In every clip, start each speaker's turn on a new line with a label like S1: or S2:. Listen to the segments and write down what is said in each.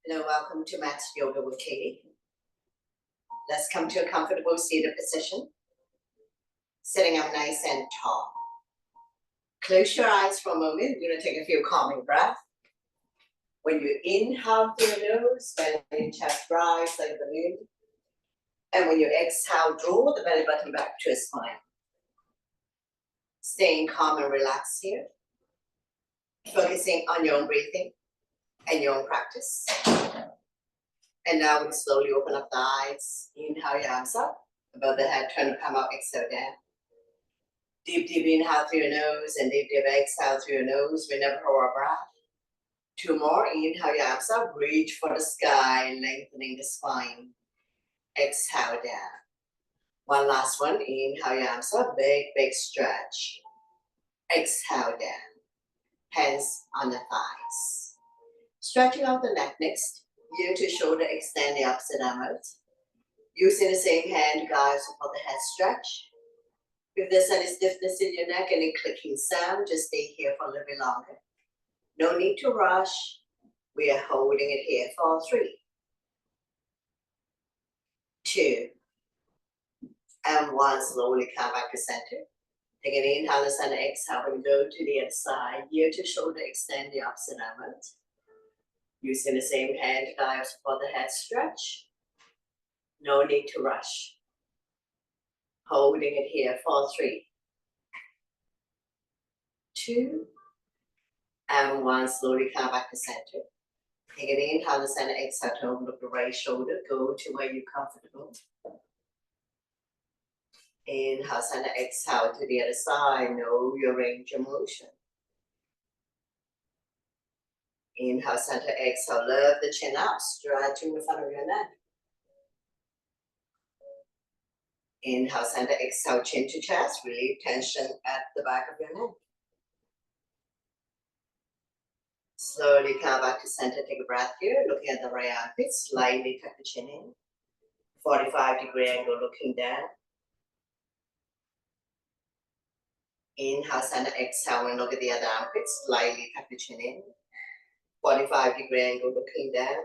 S1: Hello, welcome to Matt's Yoga with Katie. Let's come to a comfortable seated position. Sitting up nice and tall. Close your eyes for a moment. We're going to take a few calming breaths. When you inhale through your nose, belly and chest rise like a balloon. And when you exhale, draw the belly button back to a spine. Staying calm and relaxed here. Focusing on your own breathing and your own practice. And now we slowly open up the eyes. Inhale your arms up above the head, turn the palm out, exhale down. Deep inhale through your nose and deep exhale through your nose. We never hold our breath. Two more. Inhale your arms up, reach for the sky, lengthening the spine. Exhale down. One last one. Inhale your arms up, big stretch. Exhale down. Hands on the thighs. Stretching out the neck next. Ear to shoulder, extend the opposite arm out. Using the same hand to guide support the head stretch. If there's any stiffness in your neck, any clicking sound, just stay here for a little bit longer. No need to rush. We are holding it here for 3, 2, and 1. Slowly come back to center. Take an inhale to center, exhale, and go to the other side. Ear to shoulder, extend the opposite arm out. Using the same hand to guide support the head stretch. No need to rush. Holding it here for 3, 2, and 1. Slowly come back to center. Take an inhale to center, exhale to open up the right shoulder. Go to where you're comfortable. Inhale, center, exhale to the other side. Know your range of motion. Inhale, center, exhale. Lift the chin up, stretching the front of your neck. Inhale, center, exhale, chin to chest. Relieve tension at the back of your neck. Slowly come back to center. Take a breath here. Looking at the right armpit. Slightly tuck the chin in. 45-degree angle looking down. Inhale, center, exhale, and look at the other armpit. Slightly tuck the chin in. 45-degree angle looking down.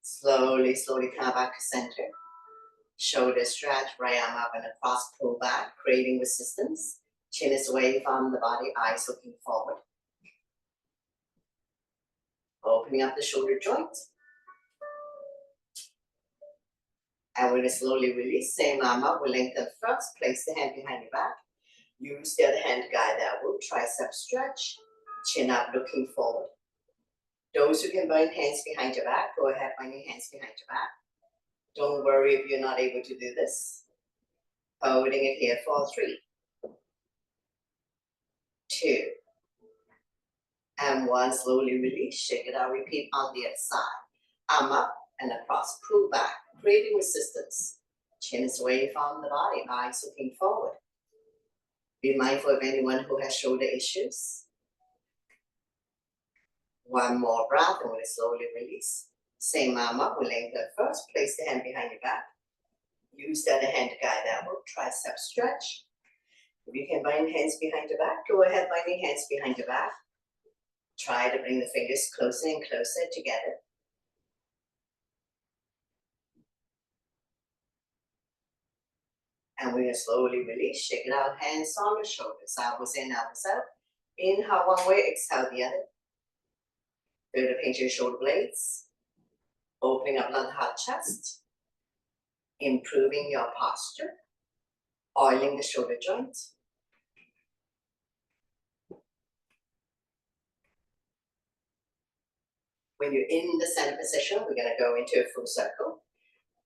S1: Slowly come back to center. Shoulder stretch, right arm up and across, pull back, creating resistance. Chin is away from the body, eyes looking forward. Opening up the shoulder joint. And we're going to slowly release. Same arm up, we'll lengthen first. Place the hand behind your back. Use the other hand to guide that elbow. Tricep stretch. Chin up, looking forward. Those who can bind hands behind your back, go ahead, bind your hands behind your back. Don't worry if you're not able to do this. Holding it here for 3, 2, and 1. Slowly release, shake it out, repeat on the other side. Arm up and across, pull back, creating resistance. Chin is away from the body, eyes looking forward. Be mindful of anyone who has shoulder issues. One more breath and we'll slowly release. Same arm up, we'll lengthen first. Place the hand behind your back. Use the other hand to guide the elbow. Tricep stretch. If you can bind hands behind your back, go ahead, bind your hands behind your back. Try to bring the fingers closer and closer together. And we're going to slowly release, shake it out, hands on the shoulders, elbows in, elbows out. Inhale one way, exhale the other. Feel the pain to your shoulder blades. Opening up the heart chest. Improving your posture. Oiling the shoulder joint. When you're in the center position, we're going to go into a full circle.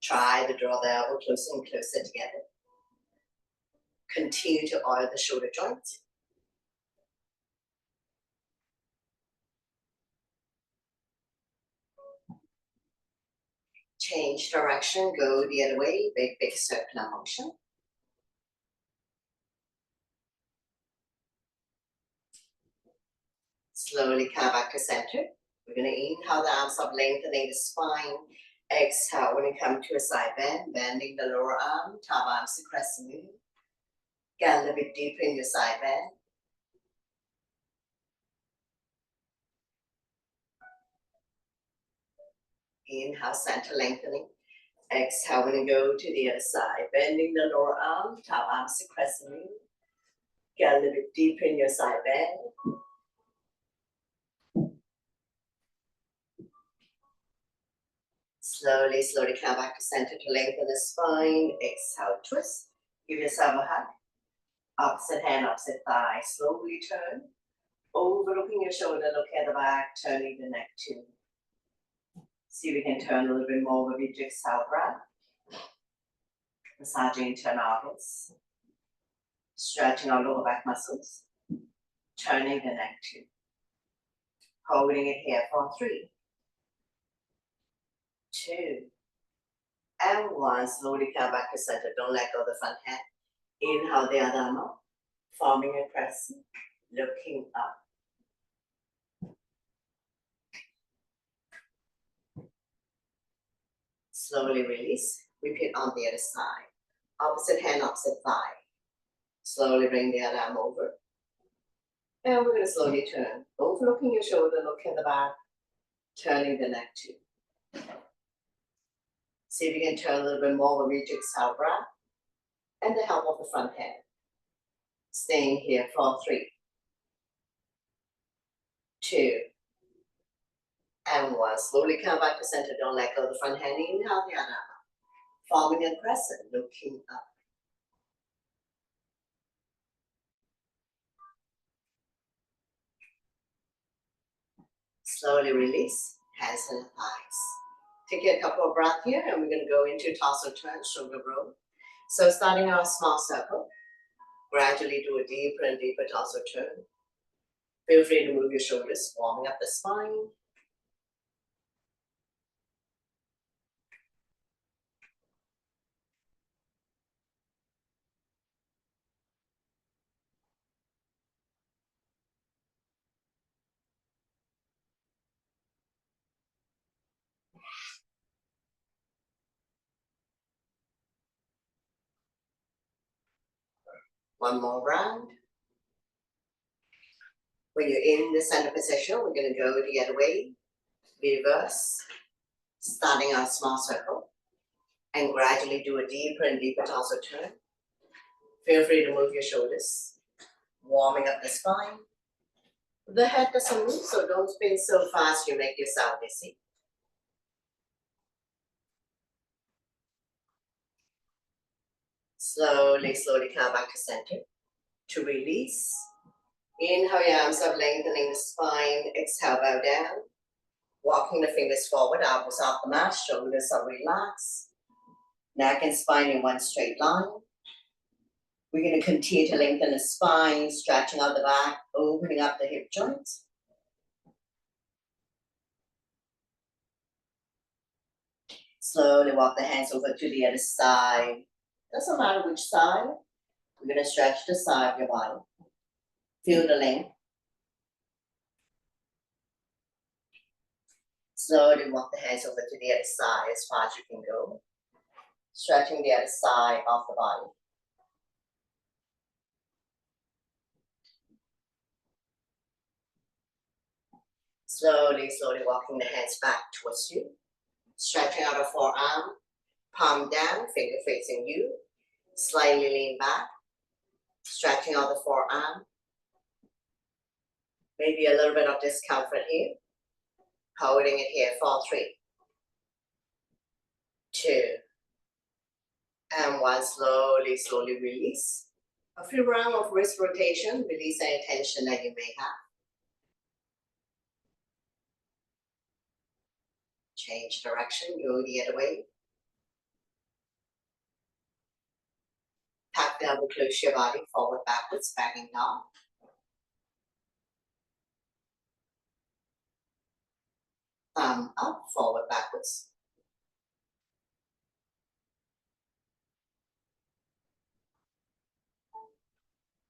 S1: Try to draw the elbow closer and closer together. Continue to oil the shoulder joint. Change direction, go the other way, big circular motion. Slowly come back to center. We're going to inhale the arms up, lengthening the spine. Exhale when you come to a side bend, bending the lower arm, top arms to crescent moon. Get a little bit deeper in your side bend. Inhale, center lengthening. Exhale, we're gonna go to the other side. Bending the lower arm, top arms to crescent moon. Get a little bit deeper in your side bend. Slowly, slowly come back to center to lengthen the spine. Exhale, twist. Give yourself a hug. Opposite hand, opposite thigh. Slowly turn. Overlooking your shoulder, look at the back, turning the neck too. See if we can turn a little bit more with your jigsaw breath. Massaging internal organs. Stretching our lower back muscles. Turning the neck too. Holding it here for 3, 2, and 1. Slowly come back to center. Don't let go of the front hand. Inhale the other arm up, forming a crescent, looking up. Slowly release. Repeat on the other side. Opposite hand, opposite thigh. Slowly bring the other arm over. And we're going to slowly turn. Overlooking your shoulder, look in the back, turning the neck too. See if you can turn a little bit more with your jigsaw breath and the help of the front hand. Staying here for 3, 2, and 1. Slowly come back to center. Don't let go of the front hand. Inhale the other arm. Forming a crescent, looking up. Slowly release, hands and thighs. Take a couple of breaths here and we're going to go into toss or turn, shoulder roll. So starting our small circle, gradually do a deeper and deeper toss or turn. Feel free to move your shoulders, warming up the spine. One more round. When you're in the center position, we're going to go the other way, reverse, starting our small circle, and gradually do a deeper and deeper toss or turn. Feel free to move your shoulders, warming up the spine. The head doesn't move, so don't spin so fast you make yourself dizzy. Slowly, slowly come back to center. To release, inhale your arms up, lengthening the spine. Exhale, bow down. Walking the fingers forward, elbows off the mat, shoulders are relaxed. Neck and spine in one straight line. We're going to continue to lengthen the spine, stretching out the back, opening up the hip joints. Slowly walk the hands over to the other side. Doesn't matter which side. We're going to stretch the side of your body. Feel the length. Slowly walk the hands over to the other side as far as you can go. Stretching the other side of the body. Slowly, slowly walking the hands back towards you. Stretching out the forearm, palm down, finger facing you. Slightly lean back. Stretching out the forearm. Maybe a little bit of discomfort here. Holding it here for 3, 2, and 1. Slowly, slowly release. A few rounds of wrist rotation. Release any tension that you may have. Change direction, go the other way. Tap down, close your body, forward, backwards, backing down. Thumb up, forward, backwards.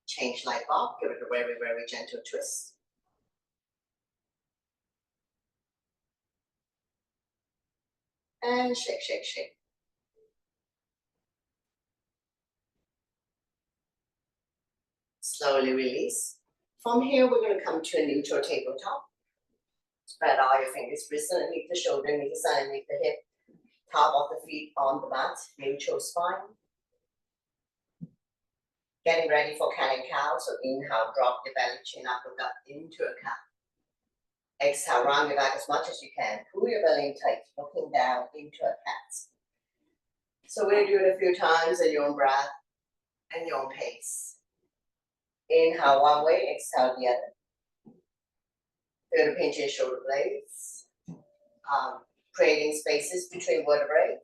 S1: Change light bulb, give it a very, very gentle twist. And shake, shake, shake. Slowly release. From here, we're going to come to a neutral tabletop. Spread all your fingers, wrist underneath the shoulder, knees underneath the hip, top of the feet on the mat, neutral spine. Getting ready for cat and cow, so inhale, drop the belly, chin up, look up into a cat. Exhale, round your back as much as you can. Pull your belly in tight, looking down into a cat. So we're doing it a few times at your own breath and your own pace. Inhale one way, exhale the other. Feel the pinch in shoulder blades. Creating spaces between vertebrae.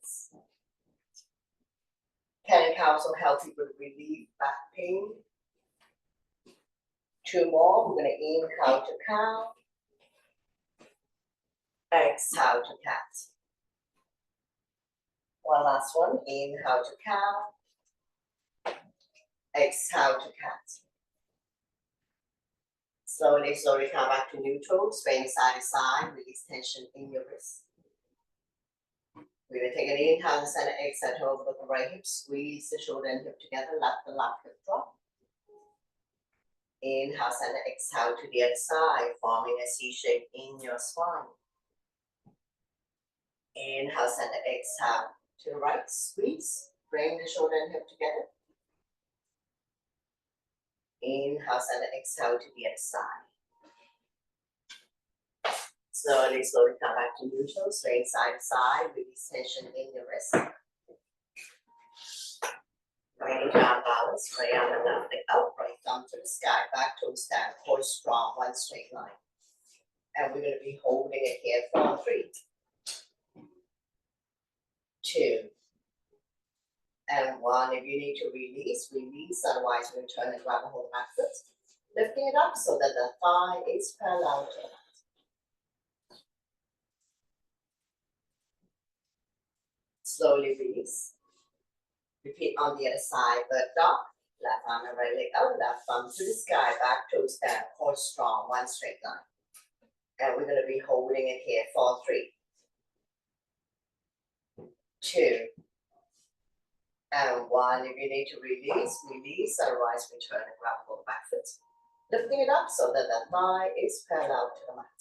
S1: Cat and cow also help people to relieve back pain. 2 more. We're going to inhale to cow. Exhale to cat. One last one. Inhale to cow. Exhale to cat. Slowly, slowly come back to neutral. Swaying side to side. Release tension in your wrist. We're going to take an inhale in the center. Exhale to overlook the right hip. Squeeze the shoulder and hip together. Let the left hip drop. Inhale, center. Exhale to the other side. Forming a C shape in your spine. Inhale, center, exhale to the right, squeeze, bring the shoulder and hip together. Inhale, center, exhale to the other side. Slowly, slowly come back to neutral, swaying side to side, release tension in your wrist. Bring down balance, right arm and left leg out, right thumb to the sky, back toes down, core strong, one straight line. And we're going to be holding it here for 3, 2, and 1. If you need to release, release. Otherwise, we're going to turn and grab and hold the back foot. Lifting it up so that the thigh is parallel to the mat. Slowly release. Repeat on the other side. Bird dog. Left arm and right leg out. Left thumb to the sky. Back toes down. Core strong. One straight line. And we're going to be holding it here for 3, 2, and 1. If you need to release, release. Otherwise, we turn and grab the back foot. Lifting it up so that the thigh is parallel to the mat.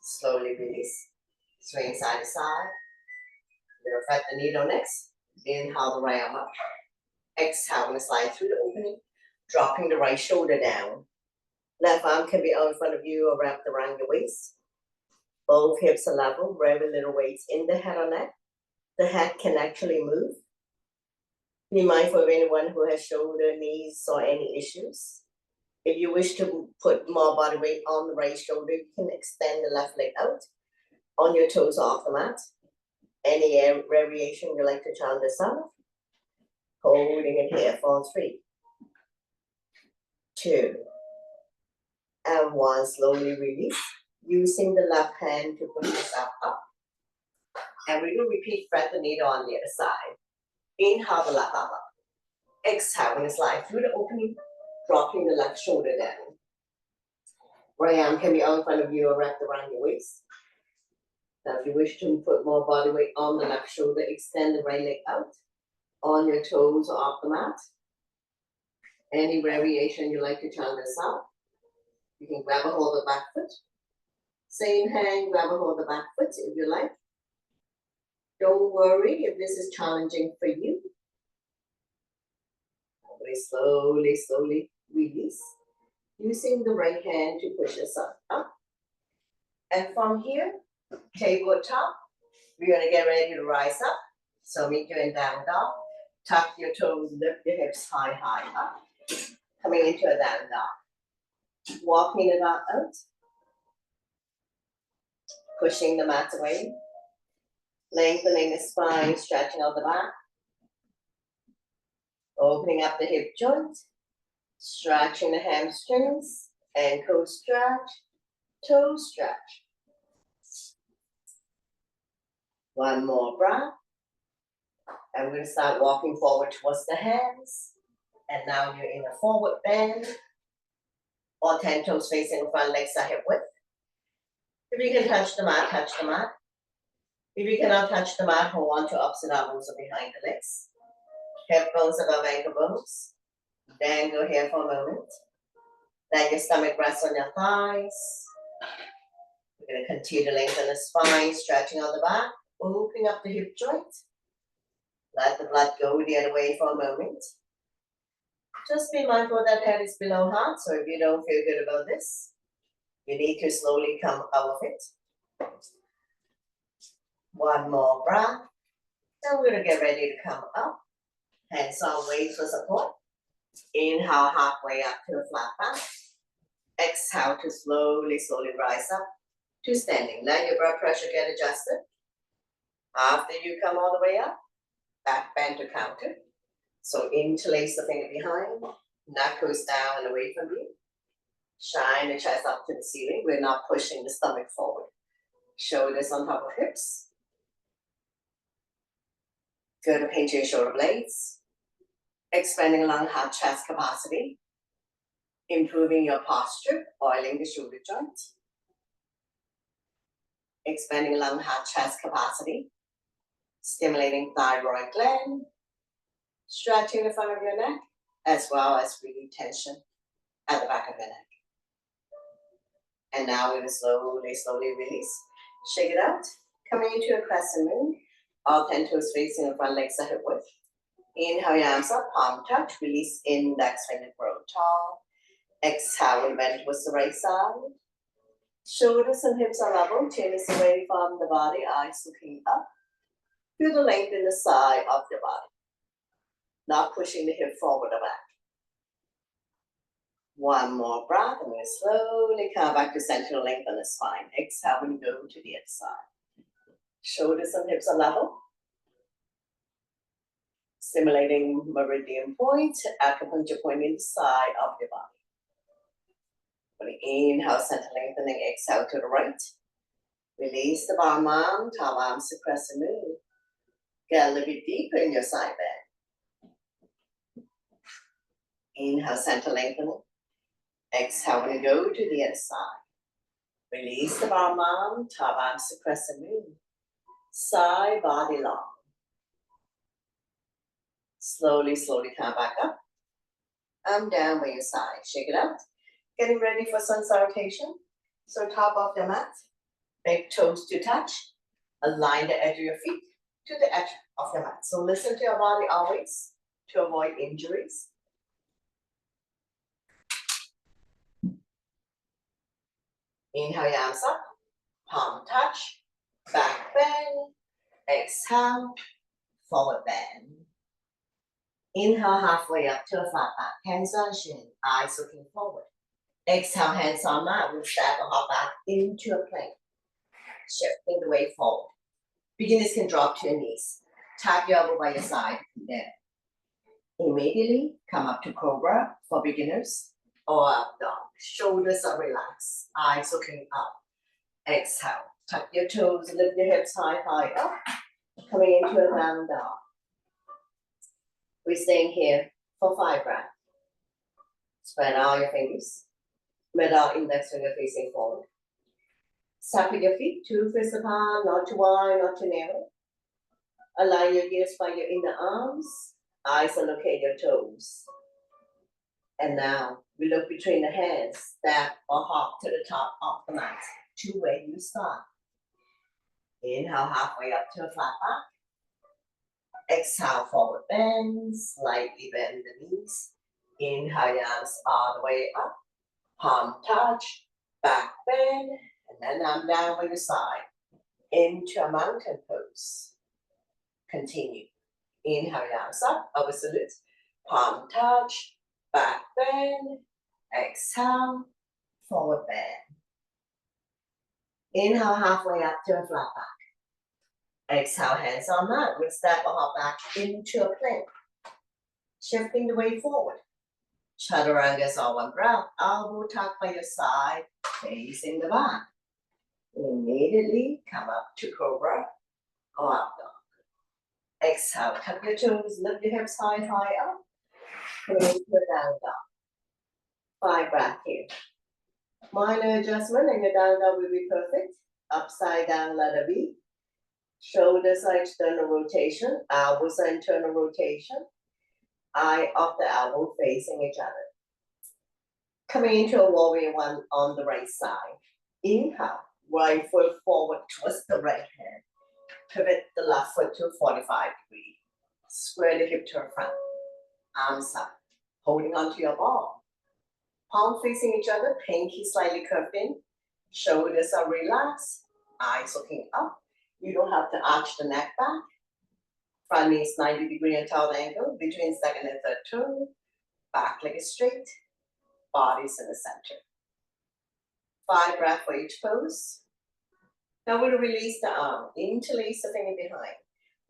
S1: Slowly release. Swing side to side. We're going to flex the needle next. Inhale the right arm up. Exhale, we're going to slide through the opening. Dropping the right shoulder down. Left arm can be out in front of you or wrapped around your waist. Both hips are level, very little weight in the head or neck. The head can actually move. Be mindful of anyone who has shoulder, knees, or any issues. If you wish to put more body weight on the right shoulder, you can extend the left leg out on your toes off the mat. Any variation you like to challenge yourself. Holding it here for 3, 2, and 1. Slowly release. Using the left hand to push yourself up. And we will repeat thread the needle on the other side. Inhale the left arm up. Exhale, we're going to slide through the opening, dropping the left shoulder down. Right arm can be out in front of you or wrapped around your waist. Now, if you wish to put more body weight on the left shoulder, extend the right leg out on your toes or off the mat. Any variation you like to challenge yourself. You can grab a hold of the back foot. Same hand, grab a hold of the back foot if you like. Don't worry if this is challenging for you. Slowly, slowly release. Using the right hand to push yourself up. And from here, table top, we're going to get ready to rise up. So meet you in down dog. Tuck your toes, lift your hips high, high up. Coming into a down dog. Walking it out. Pushing the mat away. Lengthening the spine, stretching out the back. Opening up the hip joint. Stretching the hamstrings. Ankle stretch. Toe stretch. One more breath. And we're going to start walking forward towards the hands. And now you're in a forward bend. All 10 toes facing the front, legs are hip width. If you can touch the mat, touch the mat. If you cannot touch the mat, hold on to opposite elbows or behind the legs. Hip bones above ankle bones. Then go here for a moment. Let your stomach rest on your thighs. We're gonna continue to lengthen the spine, stretching out the back, opening up the hip joint. Let the blood go the other way for a moment. Just be mindful that head is below heart, so if you don't feel good about this, you need to slowly come out of it. One more breath. Then we're gonna get ready to come up. Hands on waist for support. Inhale halfway up to a flat back. Exhale to slowly rise up to standing. Let your blood pressure get adjusted. After you come all the way up, back bend to counter. So interlace the finger behind, neck goes down and away from you. Shine the chest up to the ceiling. We're not pushing the stomach forward. Shoulders on top of hips. Go to pinch your shoulder blades. Expanding lung, heart, chest capacity. Improving your posture, oiling the shoulder joint. Expanding lung, heart, chest capacity. Stimulating thyroid gland. Stretching the front of your neck, as well as relieve tension at the back of your neck. And now we're going to slowly release. Shake it out. Coming into a crescent moon. All 10 toes facing the front legs are hip width. Inhale your arms up, palm touch. Release index finger, grow tall. Exhale, we bend towards the right side. Shoulders and hips are level. Chin is away from the body. Eyes looking up. Feel the length in the side of the body. Not pushing the hip forward or back. One more breath, and we'll slowly come back to center, lengthen the spine. Exhale, we go to the other side. Shoulders and hips are level. Stimulating meridian point, acupuncture point inside of your body. When you inhale, center lengthening, exhale to the right. Release the bottom arm, top arm to crescent moon. Get a little bit deeper in your side bend. Inhale, center lengthening. Exhale, when you go to the other side. Release the bottom arm, top arm to crescent moon. Side body long. Slowly come back up. Arm down by your side. Shake it out. Getting ready for sun salutation. So top of the mat. Big toes to touch. Align the edge of your feet to the edge of the mat. So listen to your body always to avoid injuries. Inhale your arms up. Palm touch. Back bend. Exhale. Forward bend. Inhale halfway up to a flat back. Hands on shin. Eyes looking forward. Exhale, hands on mat. We'll step or hop back into a plank. Shifting the weight forward. Beginners can drop to your knees. Tap your elbow by your side. Then immediately come up to cobra for beginners or up dog. Shoulders are relaxed. Eyes looking up. Exhale. Tuck your toes. Lift your hips high up. Coming into a down dog. We're staying here for 5 breaths. Spread out your fingers. Middle index finger facing forward. Step with your feet, 2 fists apart, not too wide, not too narrow. Align your ears by your inner arms. Eyes are looking at your toes. And now we look between the hands, step or hop to the top of the mat to where you start. Inhale halfway up to a flat back. Exhale, forward bend, slightly bend the knees. Inhale, your arms all the way up. Palm touch, back bend, and then arm down by your side. Into a mountain pose. Continue. Inhale, your arms up, over salute. Palm touch, back bend. Exhale, forward bend. Inhale, halfway up to a flat back. Exhale, hands on mat. We'll step or hop back into a plank. Shifting the weight forward. Chaturanga all one breath. Elbow tucked by your side, facing the back. Immediately come up to cobra or up dog. Exhale, tuck your toes, lift your hips high up. Coming into a down dog. 5 breaths here. Minor adjustment and your down dog will be perfect. Upside down letter V. Shoulders are external rotation, elbows are internal rotation. eye of the elbow facing each other. Coming into a warrior one on the right side. Inhale, right foot forward, twist the right hand. Pivot the left foot to 45 degrees. Square the hip to the front. Arms up, holding onto your ball. Palm facing each other, pinky slightly curved in. Shoulders are relaxed, eyes looking up. You don't have to arch the neck back. Front knee is 90-degree and tall angle between second and third toe. Back leg is straight, body's in the center. 5 breaths for each pose. Now we'll release the arm, interlace the finger behind.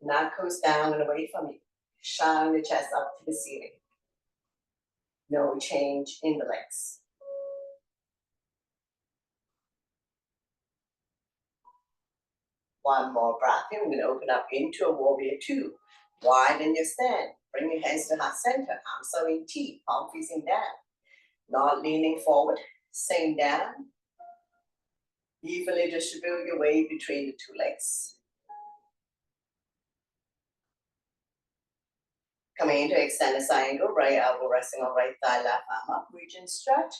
S1: Neck goes down and away from you. Shine the chest up to the ceiling. No change in the legs. One more breath here. We're going to open up into a warrior two. Widen your stand. Bring your hands to heart center. Arms are in T, palm facing down. Not leaning forward, staying down. Evenly distribute your weight between the two legs. Coming into extended side angle, right elbow resting on right thigh, left arm up, reach and stretch.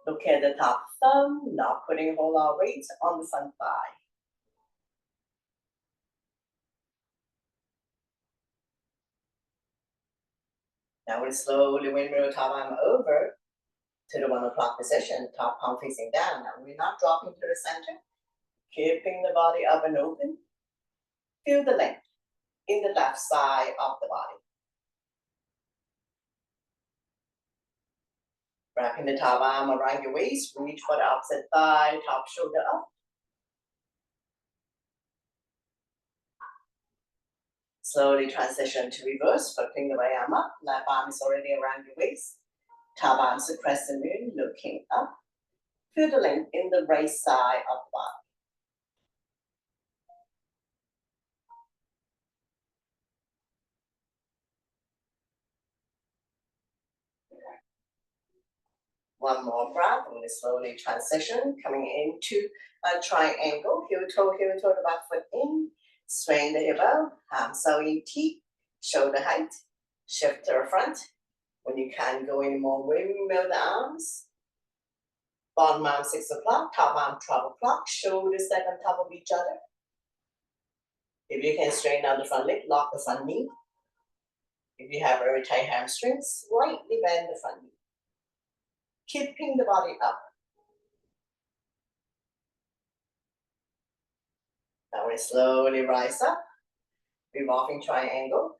S1: Look at the top thumb, not putting a whole lot of weight on the front thigh. Now we'll slowly windmill top arm over to the 1 o'clock position, top palm facing down. Now we're not dropping to the center, keeping the body up and open. Feel the length in the left side of the body. Wrapping the top arm around your waist, reach for the opposite thigh, top shoulder up. Slowly transition to reverse, flipping the right arm up. Left arm is already around your waist. Top arm to crescent moon, looking up. Feel the length in the right side of the body. One more breath. I'm going to slowly transition, coming into a triangle. Heel toe, the back foot in. Swing the hip out. Arms out in T. Shoulder height. Shift to the front. When you can't go anymore, windmill the arms. Bottom arm 6 o'clock. Top arm 12 o'clock. Shoulders stack on top of each other. If you can straighten out the front leg, lock the front knee. If you have very tight hamstrings, slightly bend the front knee. Keeping the body up. Now we slowly rise up. Revolving triangle.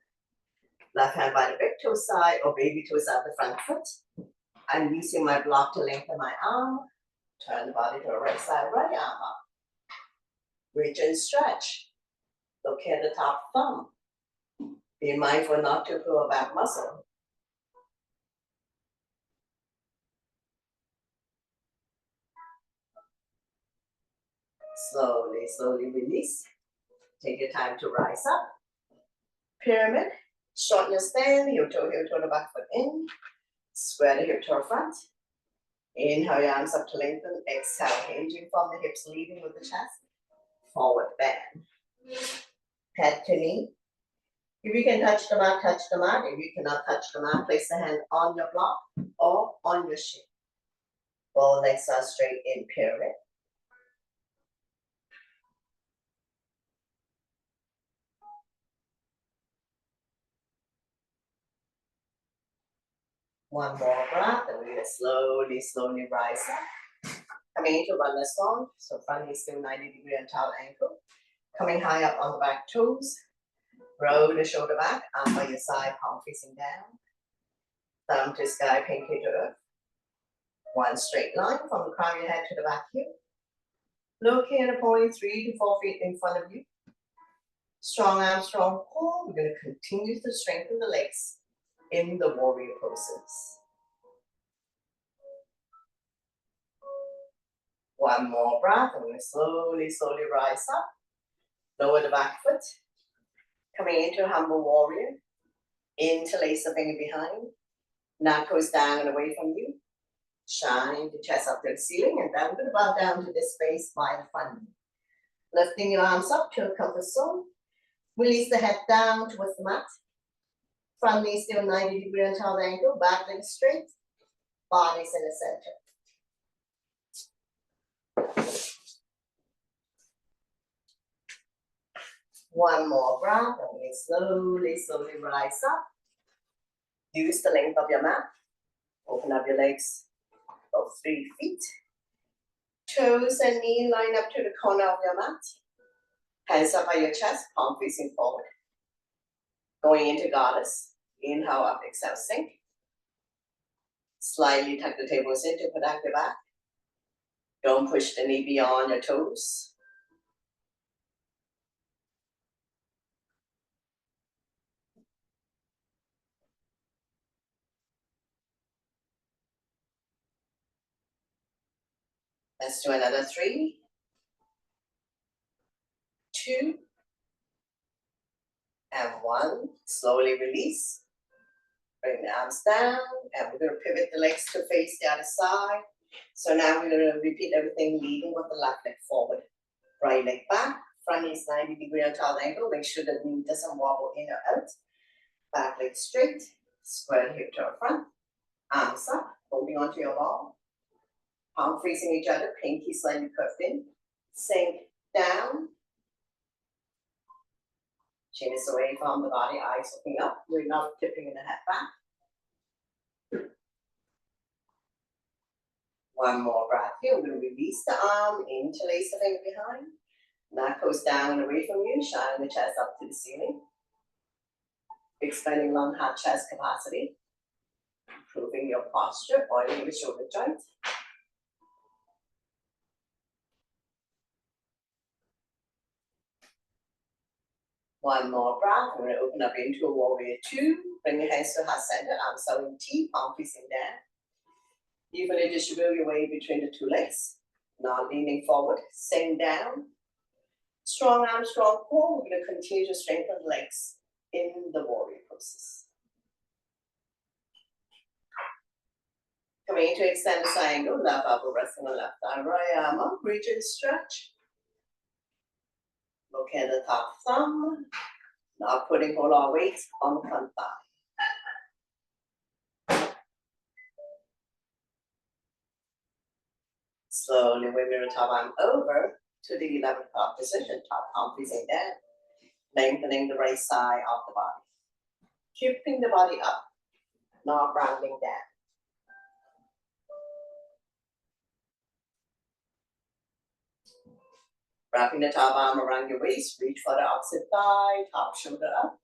S1: Left hand by the big toe side or baby toes at the front foot. I'm using my block to lengthen my arm. Turn the body to the right side, right arm up. Reach and stretch. Look at the top thumb. Be mindful not to pull a back muscle. Slowly, slowly release. Take your time to rise up. Pyramid. Shorten your stand. Heel toe, the back foot in. Square the hip to the front. Inhale your arms up to lengthen. Exhale, hinging from the hips, leading with the chest. Forward bend. Head to knee. If you can touch the mat, touch the mat. If you cannot touch the mat, place the hand on your block or on your shin. Both legs are straight in pyramid. One more breath, and we're going to slowly, slowly rise up. Coming into runner's swan, so front knee still 90-degree and tall ankle. Coming high up on the back toes. Roll the shoulder back, arm by your side, palm facing down. Thumb to sky, pinky to earth. One straight line from the crown of your head to the back heel. Looking at a point 3 to 4 feet in front of you. Strong arm, strong core. We're going to continue to strengthen the legs in the warrior poses. One more breath. I'm going to slowly, slowly rise up. Lower the back foot. Coming into a humble warrior. Interlace the finger behind. Neck goes down and away from you. Shine the chest up to the ceiling, and then we're going to bow down to this space by the front knee. Lifting your arms up to a comfort zone. Release the head down towards the mat. Front knee still 90-degree on top of the ankle, back leg straight, body's in the center. One more breath, and we slowly rise up. Use the length of your mat. Open up your legs about 3 feet. Toes and knee line up to the corner of your mat. Hands up by your chest, palm facing forward. Going into goddess. Inhale up, exhale, sink. Slightly tuck the tables in to protect your back. Don't push the knee beyond your toes. Let's do another 3, 2, and 1. Slowly release. Bring the arms down, and we're going to pivot the legs to face the other side. So now we're going to repeat everything, leading with the left leg forward. Right leg back, front knee is 90-degree on top of the ankle. Make sure the knee doesn't wobble in or out. Back leg straight, square hip to our front. Arms up, holding onto your ball. Palm facing each other, pinky slightly curved in. Sink down. Chin is away from the body, eyes looking up. We're not tipping the head back. One more breath here. We're going to release the arm, interlace the finger behind. Neck goes down and away from you, shining the chest up to the ceiling. Expanding lung, heart, chest capacity. Improving your posture, oiling the shoulder joint. One more breath. We're going to open up into a warrior 2. Bring your hands to heart center, arms out in T, palm facing down. You're going to distribute your weight between the 2 legs. Not leaning forward, staying down. Strong arm, strong core. We're going to continue to strengthen the legs in the warrior poses. Coming into extend the triangle, left elbow resting on left arm, right arm up, reach and stretch. Look at the top thumb. Not putting all our weight on the front thigh. Slowly wiggle your top arm over to the 11th top position, top palm facing down. Lengthening the right side of the body. Keeping the body up, not rounding down. Wrapping the top arm around your waist, reach for the opposite thigh, top shoulder up.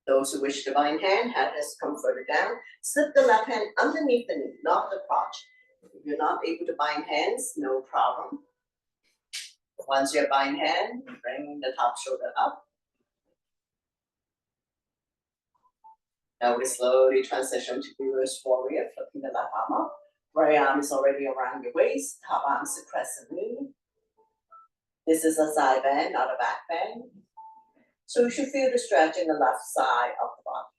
S1: Those who wish to bind hand, hands come further down. Slip the left hand underneath the knee, not the crotch. If you're not able to bind hands, no problem. Once you bind hand, bring the top shoulder up. Now we slowly transition to reverse warrior, flipping the left arm up. Right arm is already around your waist, top arm is aggressively. This is a side bend, not a back bend. So you should feel the stretch in the left side of the body.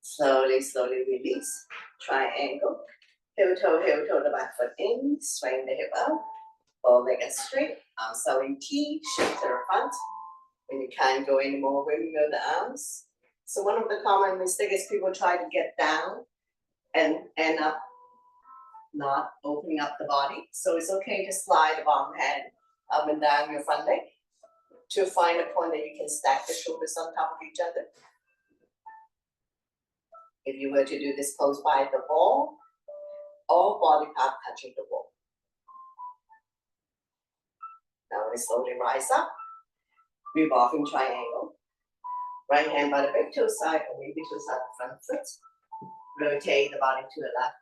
S1: Slowly release. Triangle. Heel toe, the back foot in. Swing the hip up. Bow leg is straight. Arms out in T. Shift to the front. When you can't go anymore, wiggle the arms. So one of the common mistakes is people try to get down and end up not opening up the body. So it's okay to slide the bottom hand up and down your front leg to find a point that you can stack the shoulders on top of each other. If you were to do this pose by the wall, all body part touching the wall. Now we slowly rise up, revolving triangle. Right hand by the big toe side, or maybe to the side of the front foot. Rotate the body to the left,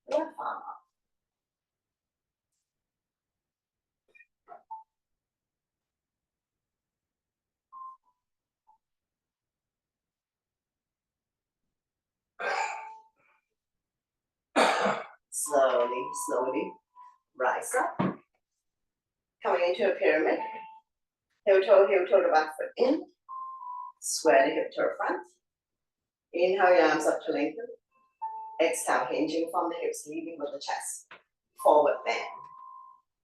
S1: left arm up. Slowly rise up. Coming into a pyramid. Heel toe, the back foot in. Square the hip to the front. Inhale your arms up to lengthen. Exhale, hinging from the hips, leading with the chest. Forward bend.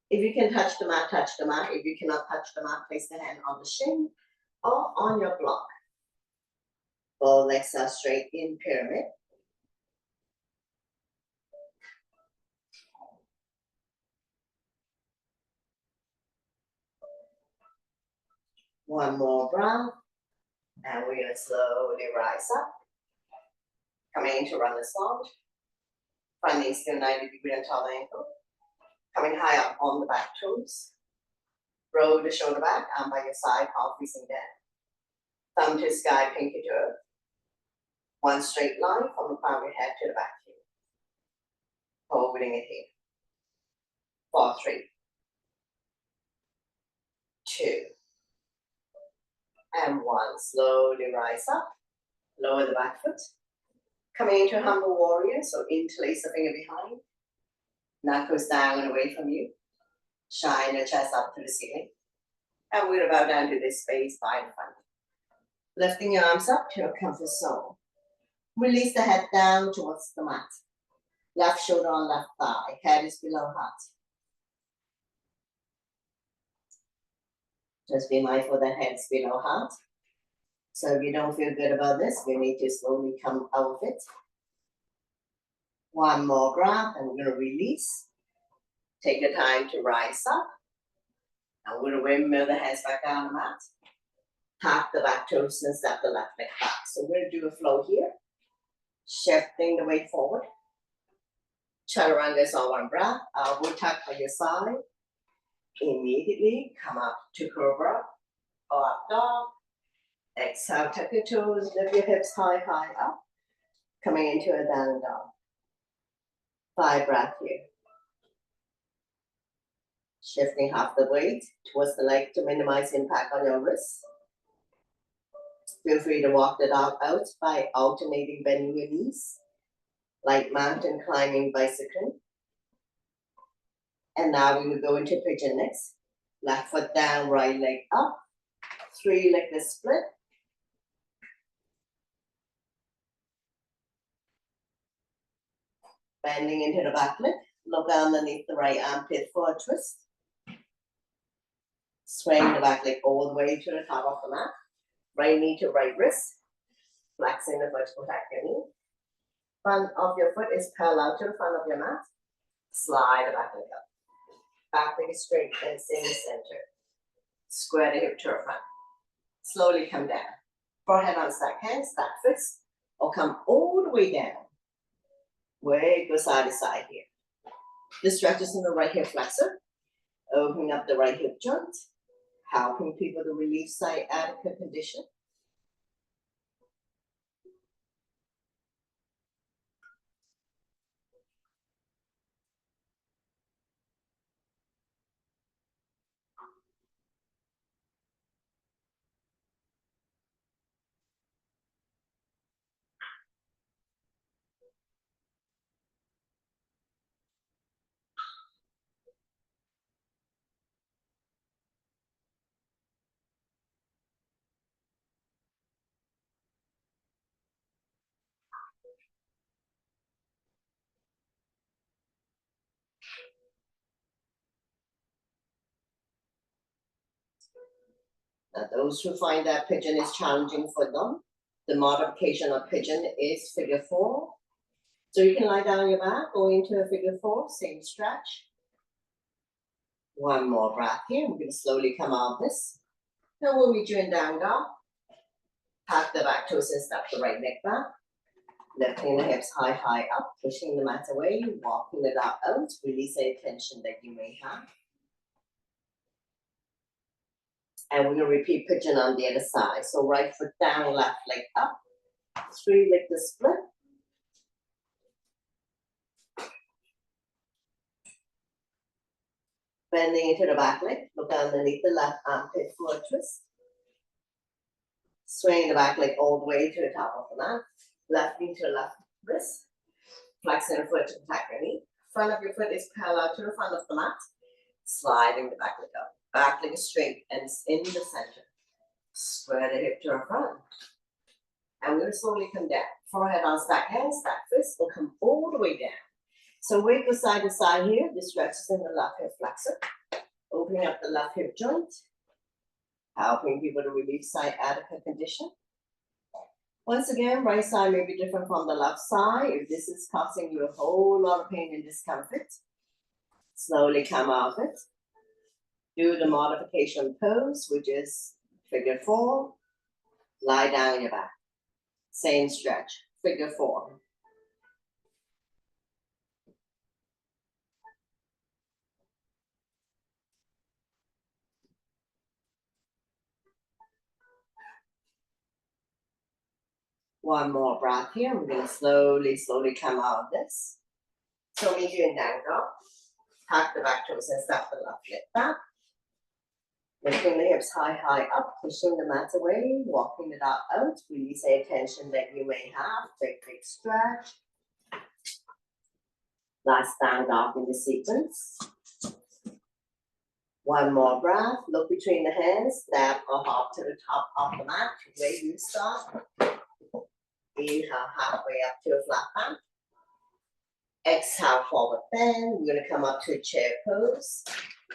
S1: If you can touch the mat, touch the mat. If you cannot touch the mat, place the hand on the shin or on your block. Both legs are straight in pyramid. One more breath. And we're gonna slowly rise up. Coming in to run this lunge. Front knee still 90 degree on top ankle. Coming high up on the back toes. Roll the shoulder back, arm by your side, half facing down. Thumb to sky, pinky to earth. One straight line from the crown of your head to the back heel. Holding it here. 4, 3, 2, and 1. Slowly rise up. Lower the back foot. Coming into humble warrior, so interlace the finger behind. Knuckles down and away from you. Shine your chest up to the ceiling. And we're about down to this space by the front. Lifting your arms up to your comfort zone. Release the head down towards the mat. Left shoulder on left thigh. Head is below heart. Just be mindful that head is below heart. So if you don't feel good about this, we need to slowly come out of it. One more breath, and we're going to release. Take your time to rise up. And we're going to windmill the hands back down the mat. Tap the back toes and step the left leg back. So we're going to do a flow here. Shifting the weight forward. Chaturanga on one breath. We'll tuck by your side. Immediately come up to cobra or up dog. Exhale, tuck your toes, lift your hips high, high up. Coming into a down dog. 5 breaths here. Shifting half the weight towards the leg to minimize impact on your wrists. Feel free to walk the dog out by alternating bending your knees, like mountain climbing bicycle. And now we will go into pigeon next. Left foot down, right leg up. 3 like the split. Bending into the back leg. Look underneath the right armpit for a twist. Swaying the back leg all the way to the top of the mat. Right knee to right wrist. Flexing the foot to protect your knee. Front of your foot is parallel to the front of your mat. Slide the back leg up. Back leg is straight and stay in the center. Square the hip to the front. Slowly come down. Forehead on stack hands, stack fists, or come all the way down. Way go side to side here. This stretches in the right hip flexor. Opening up the right hip joint. Helping people to relieve sciatica condition. Now those who find that pigeon is challenging for them, the modification of pigeon is figure 4. So you can lie down on your back, go into a figure 4, same stretch. One more breath here. We're going to slowly come out of this. Now we'll meet you in down dog. Pack the back toes and step the right leg back. Lifting the hips high, high up, pushing the mat away, walking the dog out, release any tension that you may have. And we're going to repeat pigeon on the other side. So right foot down, left leg up. 3 like the split. Bending into the back leg. Look underneath the left armpit for a twist. Swaying the back leg all the way to the top of the mat. Left knee to left wrist. Flexing the foot to protect your knee. Front of your foot is parallel to the front of the mat. Sliding the back leg up. Back leg is straight and it's in the center. Square the hip to the front. And we're gonna slowly come down. Forehead on stack hands, stack fists will come all the way down. So weight goes side to side here. This stretches in the left hip flexor. Opening up the left hip joint. Helping people to relieve sciatica condition. Once again, right side may be different from the left side. If this is causing you a whole lot of pain and discomfort, slowly come out of it. Do the modification pose, which is figure 4. Lie down on your back. Same stretch, figure 4. One more breath here. We're gonna slowly, slowly come out of this. So meet you in down dog. Tuck the back toes and step the left leg back. Lifting the hips high, high up, pushing the mat away, walking it out. Release any tension that you may have. Big stretch. Last down dog in the sequence. One more breath. Look between the hands. Step or hop to the top of the mat. Where you start. Inhale halfway up to a flat back. Exhale, forward bend. We're gonna come up to a chair pose.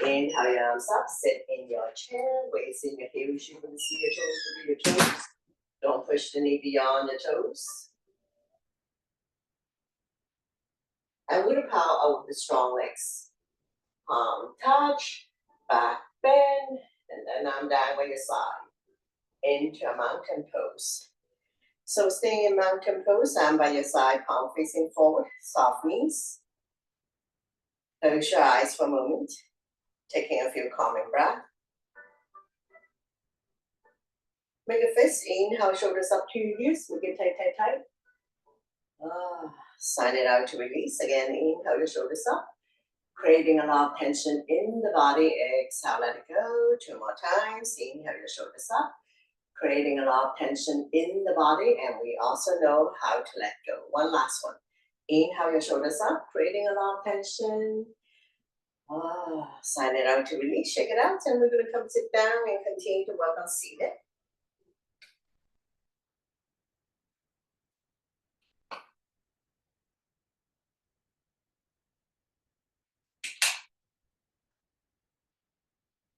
S1: Inhale your arms up, sit in your chair, weights in your heels. You can see your toes through your toes. Don't push the knee beyond the toes. And we're gonna power out with the strong legs. Palm touch, back bend, and then I'm down by your side. Into a mountain pose. So staying in mountain pose, I'm by your side, palm facing forward, soft knees. Close your eyes for a moment, taking a few calming breaths. Make a fist, inhale, shoulders up to your ears, make it tight, tight, tight. Sign it out to release. Again, inhale your shoulders up, creating a lot of tension in the body. Exhale, let it go. 2 more times, inhale your shoulders up. Creating a lot of tension in the body, and we also know how to let go. One last one. Inhale your shoulders up, creating a lot of tension. Sign it out to release, shake it out, and we're going to come sit down and continue to work on seated.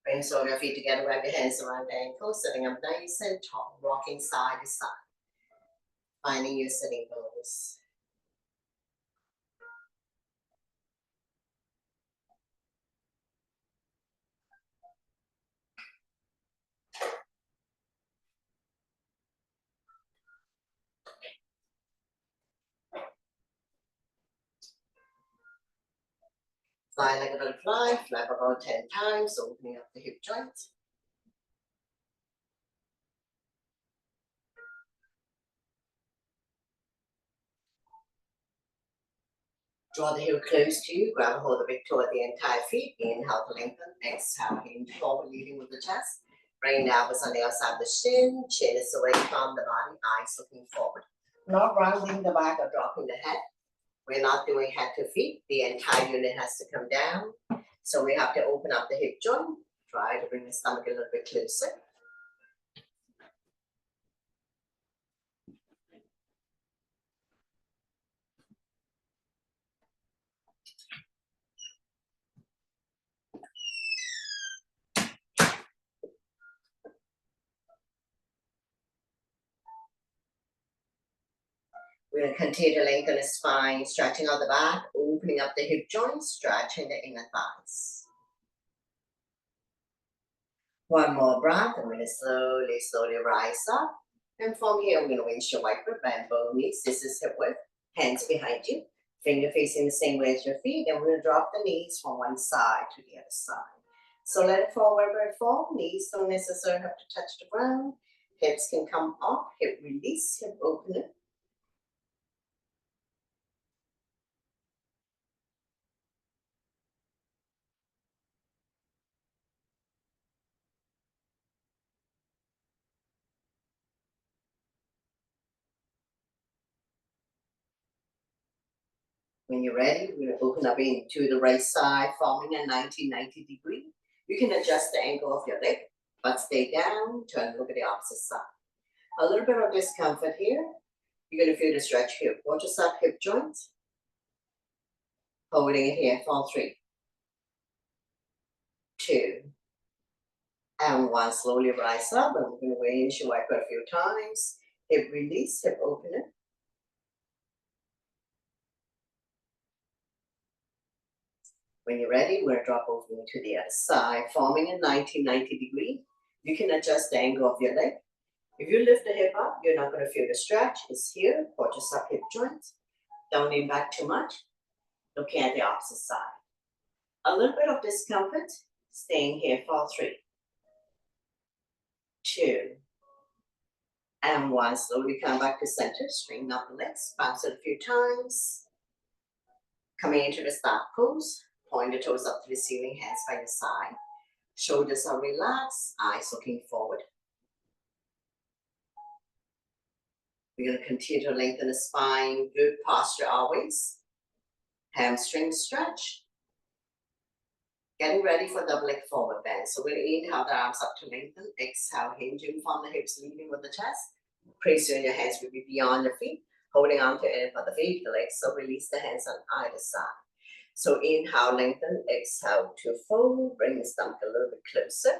S1: Bring the sole of your feet together, wrap your hands around the ankles, sitting up nice and tall, rocking side to side. Finding your sitting pose. Fly like a butterfly, flap about 10 times, opening up the hip joint. Draw the heel close to you, grab a hold of the big toe at the entire feet. Inhale to lengthen, exhale, hinge forward, leading with the chest. Bring the elbows on the outside of the shin, chin is away from the body, eyes looking forward. Not rounding the back or dropping the head. We're not doing head to feet. The entire unit has to come down. So we have to open up the hip joint. Try to bring the stomach a little bit closer. We're going to continue to lengthen the spine, stretching out the back, opening up the hip joints, stretching the inner thighs. One more breath, and we're going to slowly, slowly rise up. And from here, we're going to windshield wiper, bend both knees. This is hip width, hands behind you, finger facing the same way as your feet. And we're going to drop the knees from one side to the other side. So let it fall wherever it falls. Knees don't necessarily have to touch the ground. Hips can come up, hip release, hip opener. When you're ready, we're going to open up into the right side, forming a 90 degree. You can adjust the angle of your leg, but stay down, turn, look at the opposite side. A little bit of discomfort here. You're gonna feel the stretch here. Watch your hip joint. Holding it here for 3, 2, and 1. Slowly rise up, and we're gonna windshield wiper a few times. Hip release, hip opener. When you're ready, we're gonna drop over to the other side, forming a 90 degree. You can adjust the angle of your leg. If you lift the hip up, you're not gonna feel the stretch. It's here, watch your hip joint. Don't lean back too much. Looking at the opposite side. A little bit of discomfort, staying here for 3, 2, and 1. Slowly come back to center, straighten up the legs, bounce it a few times. Coming into the start pose, point the toes up to the ceiling, hands by your side. Shoulders are relaxed, eyes looking forward. We're gonna continue to lengthen the spine, good posture always. Hamstring stretch. Getting ready for double leg forward bend. So we'll inhale the arms up to lengthen. Exhale, hinging from the hips, leading with the chest. Place your hands will be beyond your feet, holding on to end of the feet, the legs. So release the hands on either side. So inhale, lengthen. Exhale to fold. Bring the stomach a little bit closer.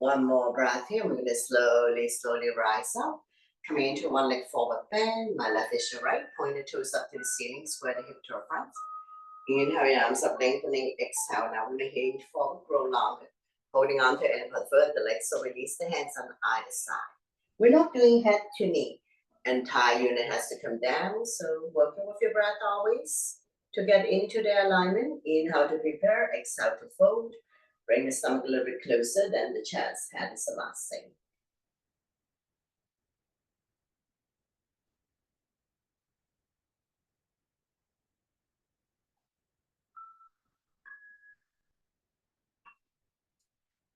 S1: One more breath here. We're going to slowly rise up. Coming into one leg forward bend. My left is your right. Point the toes up to the ceiling. Square the hip to the front. Inhale your arms up, lengthening. Exhale. Now we're going to hinge forward, grow longer. Holding on to end of the legs. So release the hands on either side. We're not doing head to knee. Entire unit has to come down. So working with your breath always to get into the alignment. Inhale to prepare. Exhale to fold. Bring the stomach a little bit closer than the chest. Hands the last thing.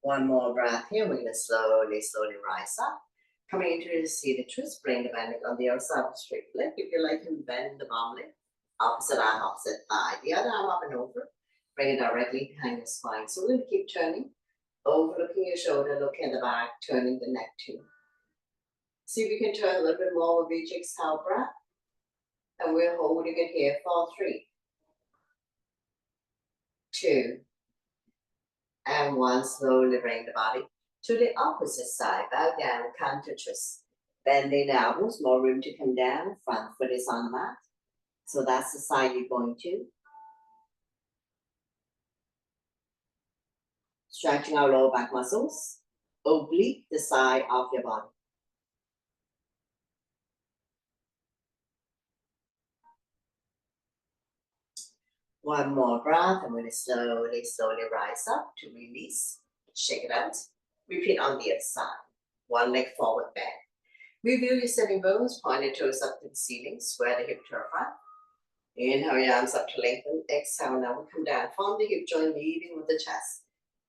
S1: One more breath here. We're going to slowly rise up. Coming into the seated twist. Bring the bend on the other side of the straight leg. If you like, you can bend the bottom leg. Opposite arm, opposite thigh. The other arm up and over. Bring it directly behind the spine. So we're going to keep turning. Overlooking your shoulder, looking at the back, turning the neck too. See if you can turn a little bit more with each exhale breath. And we're holding it here for 3, 2, and 1. Slowly bring the body to the opposite side. Bow down, counter twist. Bending the elbows, more room to come down. Front foot is on the mat. So that's the side you're going to. Stretching our lower back muscles. Oblique the side of your body. One more breath. I'm going to slowly rise up to release. Shake it out. Repeat on the other side. One leg forward bend. Review your sitting bones. Point your toes up to the ceiling. Square the hip to the front. Inhale your arms up to lengthen. Exhale. Now we come down. Form the hip joint, leading with the chest.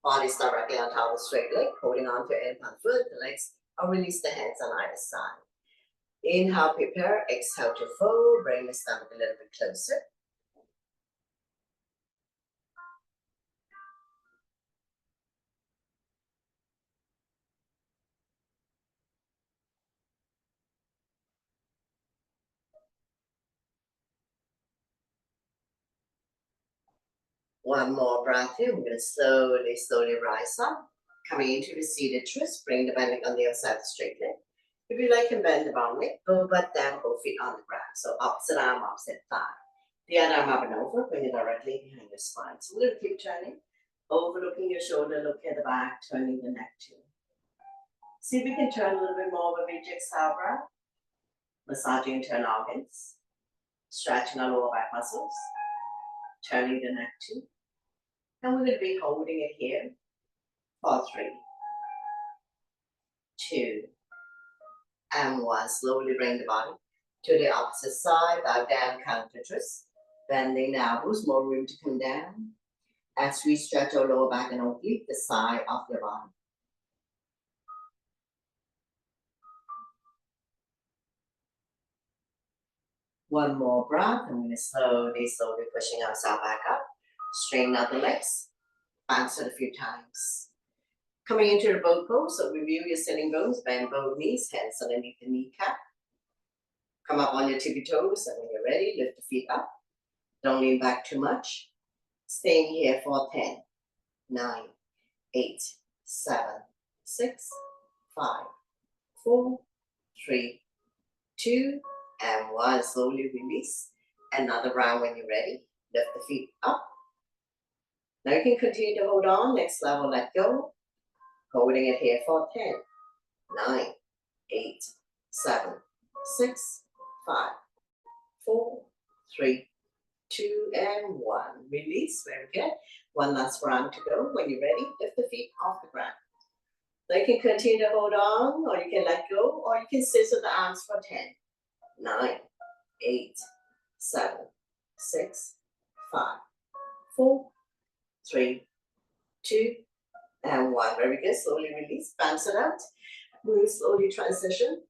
S1: Body's directly on top of the straight leg. Holding on to end one foot. The legs. Or release the hands on either side. Inhale, prepare. Exhale to fold. Bring the stomach a little bit closer. One more breath here. We're going to slowly rise up. Coming into the seated twist. Bring the bend on the other side of the straight leg. If you like, you can bend the bottom leg. Go butt down, both feet on the ground. So opposite arm, opposite thigh. The other arm up and over. Bring it directly behind your spine. So we're going to keep turning. Overlooking your shoulder, looking at the back, turning the neck too. See if we can turn a little bit more with each exhale breath. Massaging internal organs. Stretching our lower back muscles. Turning the neck too. And we're going to be holding it here for 3, 2, and 1. Slowly bring the body to the opposite side, bow down, counter twist, bending the elbows, more room to come down. As we stretch our lower back and oblique, the side of your body. One more breath, and we're slowly pushing ourselves back up. Straighten out the legs, bounce it a few times. Coming into the boat pose, so review your sitting bones, bend both knees, hands underneath the kneecap. Come up on your tippy toes, and when you're ready, lift the feet up. Don't lean back too much. Staying here for 10, 9, 8, 7, 6, 5, 4, 3, 2, and 1. Slowly release. Another round when you're ready. Lift the feet up. Now you can continue to hold on. Next level, let go. Holding it here for 10, 9, 8, 7, 6, 5, 4, 3, 2, and 1. Release. Very good. One last round to go. When you're ready, lift the feet off the ground. Now you can continue to hold on, or you can let go, or you can scissor the arms for 10, 9, 8, 7, 6, 5, 4, 3, 2, and 1. Very good. Slowly release. Bounce it out. Move slowly transition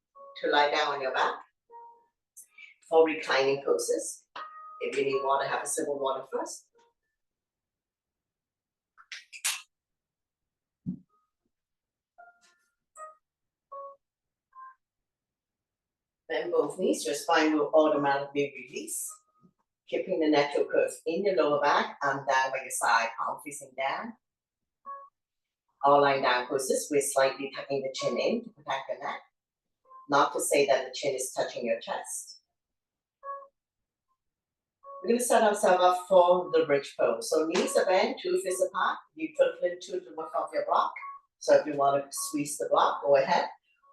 S1: to lie down on your back for reclining poses. If you need water, have a sip of water first. Bend both knees. Your spine will automatically release. Keeping the natural curve in your lower back, arm down by your side, palm facing down. All lying down poses, we're slightly tucking the chin in to protect the neck. Not to say that the chin is touching your chest. We're going to set ourselves up for the bridge pose. So knees are bent, 2 fists apart. You put into the work of your block. So if you want to squeeze the block, go ahead.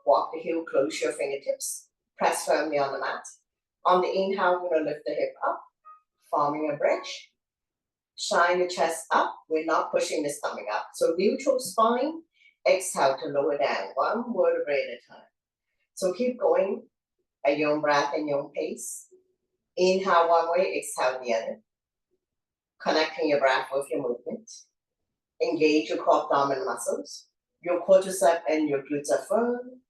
S1: Walk the heel, close your fingertips. Press firmly on the mat. On the inhale, we're going to lift the hip up, forming a bridge. Shine the chest up. We're not pushing the stomach up. So neutral spine. Exhale to lower down, 1 vertebrae at a time. So keep going at your own breath and your own pace. Inhale one way, exhale the other. Connecting your breath with your movement. Engage your core abdominal muscles. Your quadricep and your glutes are firm.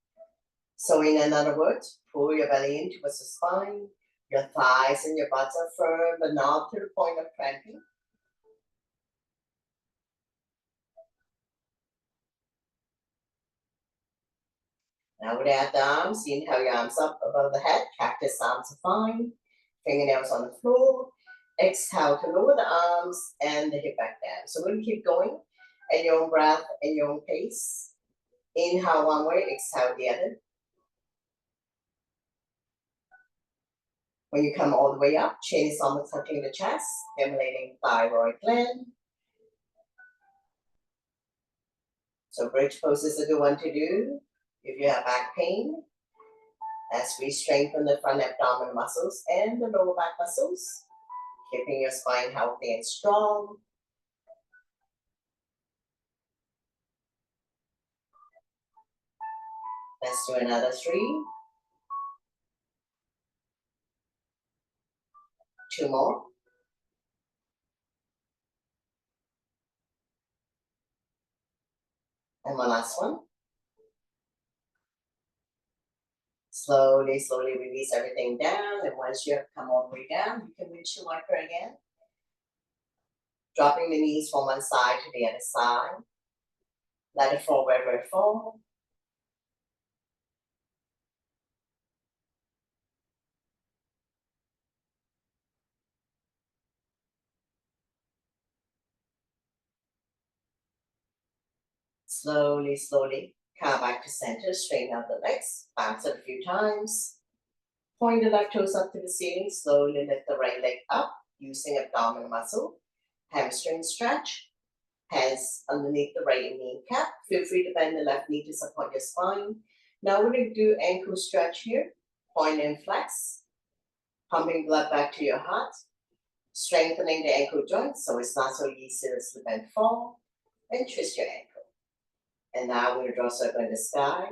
S1: So in another words, pull your belly in towards the spine. Your thighs and your butts are firm, but not to the point of cramping. Now with the arms, inhale your arms up above the head. Cactus arms are fine. Fingernails on the floor. Exhale to lower the arms and the hip back down. So we're going to keep going at your own breath and your own pace. Inhale one way, exhale the other. When you come all the way up, chin is almost touching the chest, stimulating thyroid gland. So bridge pose is a good one to do if you have back pain, as we strengthen the front abdominal muscles and the lower back muscles, keeping your spine healthy and strong. Let's do another 3. 2 more. And one last one. Slowly, slowly release everything down. And once you have come all the way down, you can windshield wiper again. Dropping the knees from one side to the other side. Let it fall wherever it falls. Slowly, slowly, come back to center, straighten out the legs, bounce it a few times. Point the left toes up to the ceiling, slowly lift the right leg up, using abdominal muscle. Hamstring stretch, hands underneath the right kneecap. Feel free to bend the left knee to support your spine. Now we're going to do ankle stretch here, point and flex, pumping blood back to your heart, strengthening the ankle joints so it's not so easy to slip and fall, and twist your ankle. And now we're going to draw a circle in the sky.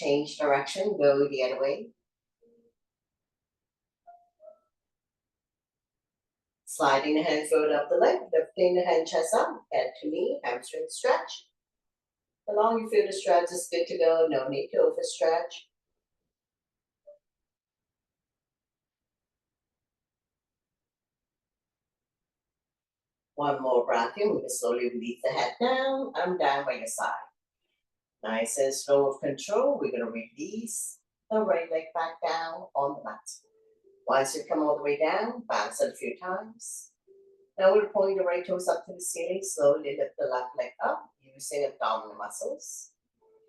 S1: Change direction, go the other way. Sliding the hand further up the leg, lifting the hand chest up, head to knee, hamstring stretch. The longer you feel the stretch is good to go, no need to overstretch. One more breath in, we can slowly release the head down, arm down by your side. Nice and slow with control, we're gonna release the right leg back down on the mat. Once you come all the way down, bounce it a few times. Now we'll point the right toes up to the ceiling, slowly lift the left leg up, using abdominal muscles.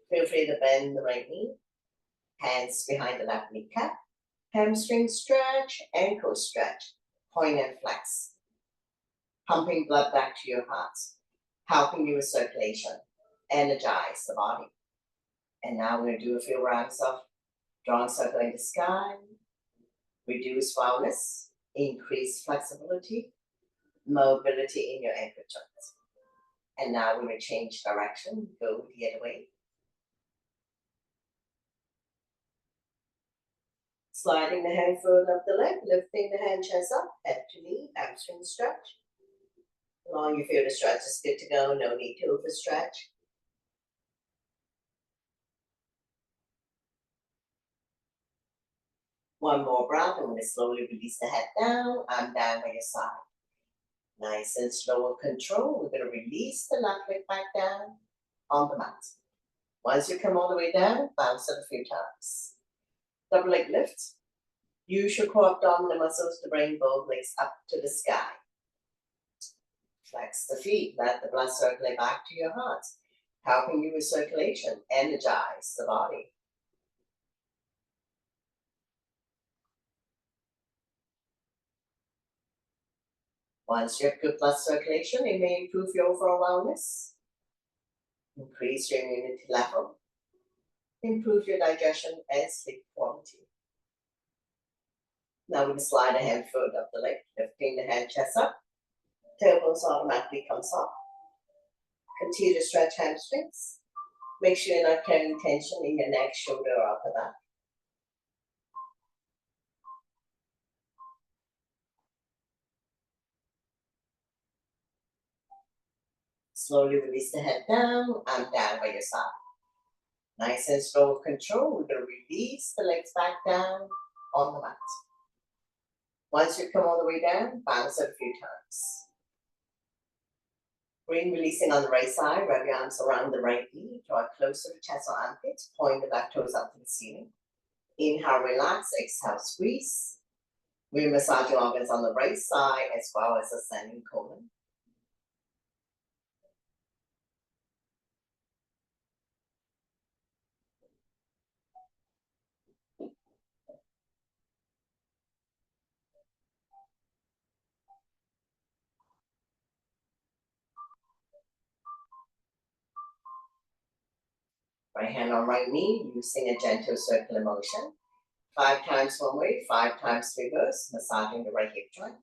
S1: Feel free to bend the right knee, hands behind the left kneecap, hamstring stretch, ankle stretch, point and flex. Pumping blood back to your heart, helping you with circulation, energize the body. And now we're gonna do a few rounds of drawing circle in the sky, reduce wellness, increase flexibility, mobility in your ankle joints. And now we're gonna change direction, go the other way. Sliding the hand further up the leg, lifting the hand chest up, head to knee, hamstring stretch. The longer you feel the stretch is good to go, no need to overstretch. One more breath, and we're gonna slowly release the head down, arm down by your side. Nice and slow with control, we're gonna release the left leg back down on the mat. Once you come all the way down, bounce it a few times. Double leg lift. Use your core abdominal muscles to bring both legs up to the sky. Flex the feet, let the blood circulate back to your heart, helping you with circulation, energize the body. Once you have good blood circulation, it may improve your overall wellness, increase your immunity level, improve your digestion and sleep quality. Now we can slide a hand further up the leg, lifting the hand chest up, tailbones automatically comes up. Continue to stretch hamstrings. Make sure you're not carrying tension in your neck, shoulder, or upper back. Slowly release the head down, arm down by your side. Nice and slow with control, we're gonna release the legs back down on the mat. Once you come all the way down, bounce it a few times. Bring releasing on the right side, wrap your arms around the right knee, draw it closer to chest or armpit, point the left toes up to the ceiling. Inhale, relax, exhale, squeeze. We massage your organs on the right side as well as ascending colon. Right hand on right knee, using a gentle circular motion. 5 times one way, 5 times reverse, massaging the right hip joint.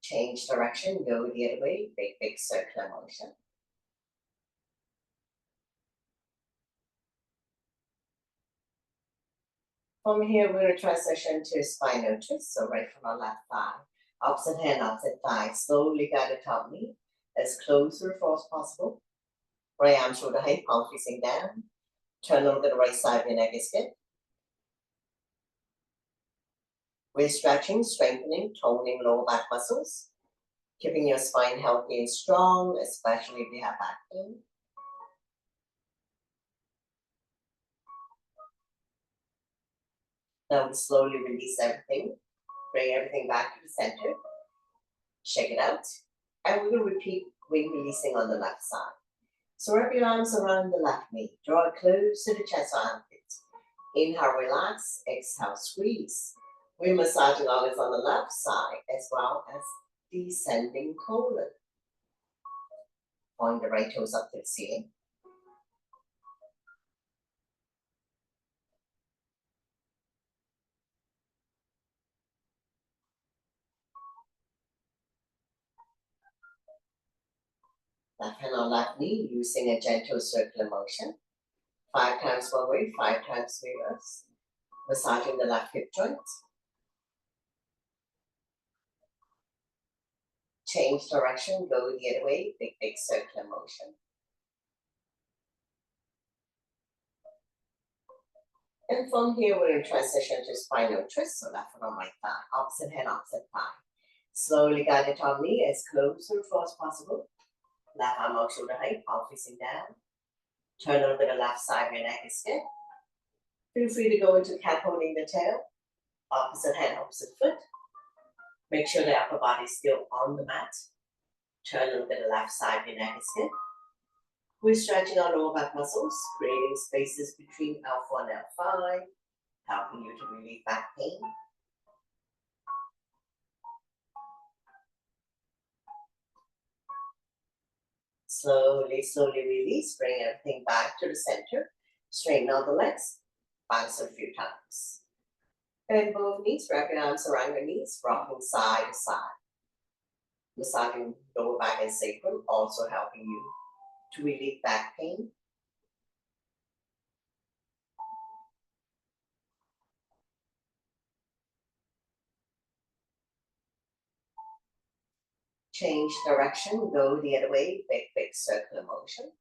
S1: Change direction, go the other way, big circular motion. From here, we're going to transition to spinal twist, so right from our left thigh. Opposite hand, opposite thigh, slowly guide the top knee as close to the floor as possible. Right arm shoulder height, palm facing down. Turn over to the right side of your neck is good. We're stretching, strengthening, toning lower back muscles, keeping your spine healthy and strong, especially if you have back pain. Now we slowly release everything, bring everything back to the center, shake it out, and we will repeat wing releasing on the left side. So wrap your arms around the left knee, draw it close to the chest or armpit. Inhale, relax, exhale, squeeze. We're massaging organs on the left side as well as descending colon. Point the right toes up to the ceiling. Left hand on left knee, using a gentle circular motion. 5 times one way, 5 times reverse. Massaging the left hip joint. Change direction, go the other way, big circular motion. And from here, we're going to transition to spinal twist, so left foot on right thigh, opposite hand, opposite thigh. Slowly guide the top knee as close to the floor as possible. Left arm out shoulder height, palm facing down. Turn a little bit of left side of your neck is stiff. Feel free to go into cat holding the tail. Opposite hand, opposite foot. Make sure the upper body is still on the mat. Turn a little bit of left side of your neck is stiff. We're stretching our lower back muscles, creating spaces between L4 and L5, helping you to relieve back pain. Slowly, slowly release, bring everything back to the center. Straighten out the legs, bounce a few times. Bend both knees, wrap your arms around your knees, rocking side to side. Massaging lower back and sacrum, also helping you to relieve back pain. Change direction, go the other way, big circular motion.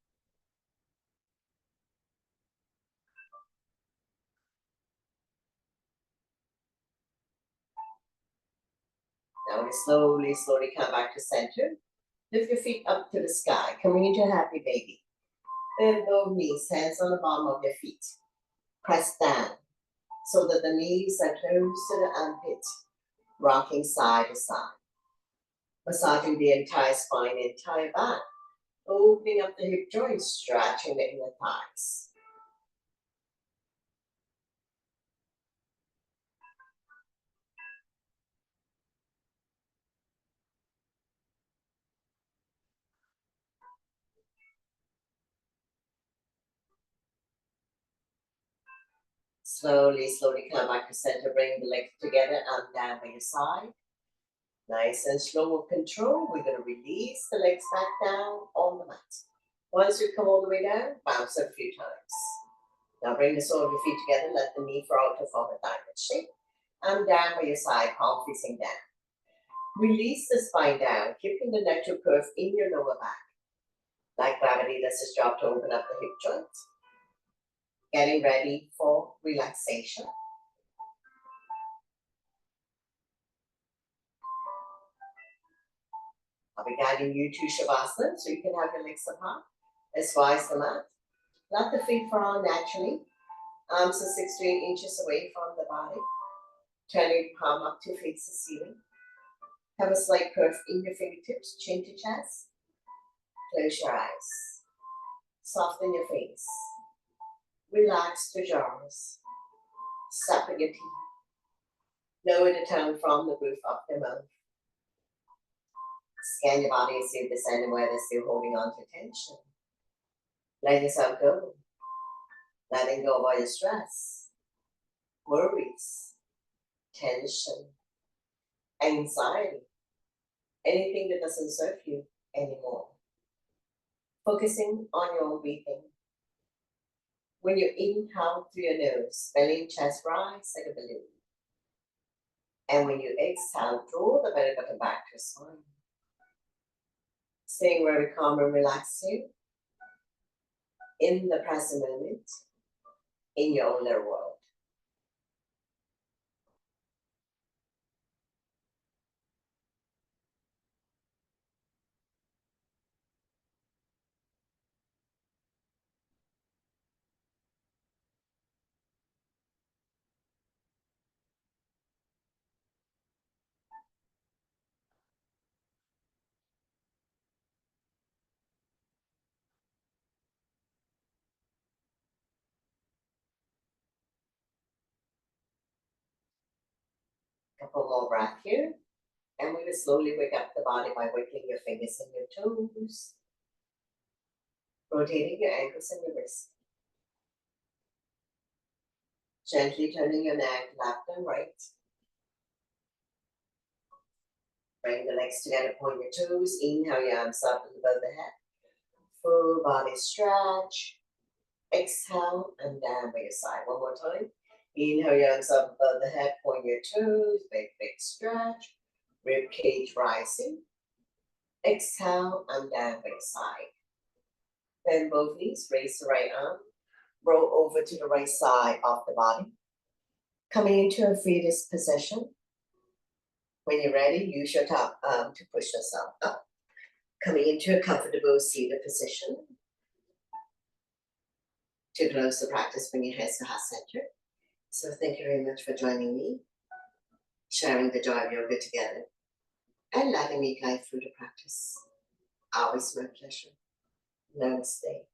S1: Now we slowly, slowly come back to center. Lift your feet up to the sky, coming into a happy baby. Bend both knees, hands on the bottom of your feet. Press down so that the knees are close to the armpit, rocking side to side. Massaging the entire spine, entire back. Opening up the hip joints, stretching the inner thighs. Slowly, slowly come back to center, bring the legs together, arm down by your side. Nice and slow with control, we're going to release the legs back down on the mat. Once you come all the way down, bounce a few times. Now bring the sole of your feet together, let the knee fall to form a diamond shape. Arm down by your side, palm facing down. Release the spine down, keeping the natural curve in your lower back. Like gravity, let's just drop to open up the hip joint. Getting ready for relaxation. I'll be guiding you to Shavasana, so you can have your legs apart as wide as the mat. Let the feet fall naturally. Arms are 6 to 8 inches away from the body. Turn your palm up to face the ceiling. Have a slight curve in your fingertips, chin to chest. Close your eyes. Soften your face. Relax the jaws. Suck your teeth. Lower the tongue from the roof of the mouth. Scan your body and see if there's anywhere that's still holding on to tension. Let yourself go. Letting go of all your stress, worries, tension, anxiety, anything that doesn't serve you anymore. Focusing on your breathing. When you inhale through your nose, belly and chest rise like a balloon. And when you exhale, draw the belly button back to a smile. Staying very calm and relaxed here, in the present moment, in your own little world. Couple more breaths here. And we will slowly wake up the body by wiggling your fingers and your toes. Rotating your ankles and your wrists. Gently turning your neck left and right. Bring the legs together, point your toes. Inhale your arms up and above the head. Full body stretch. Exhale and down by your side. One more time. Inhale your arms up above the head, point your toes, big stretch. Rib cage rising. Exhale and down by your side. Bend both knees, raise the right arm. Roll over to the right side of the body. Coming into a fetus position. When you're ready, use your top arm to push yourself up. Coming into a comfortable seated position. To close the practice, bring your hands to heart center. So thank you very much for joining me, sharing the joy of yoga together, and letting me guide through the practice. Always my pleasure. Namaste.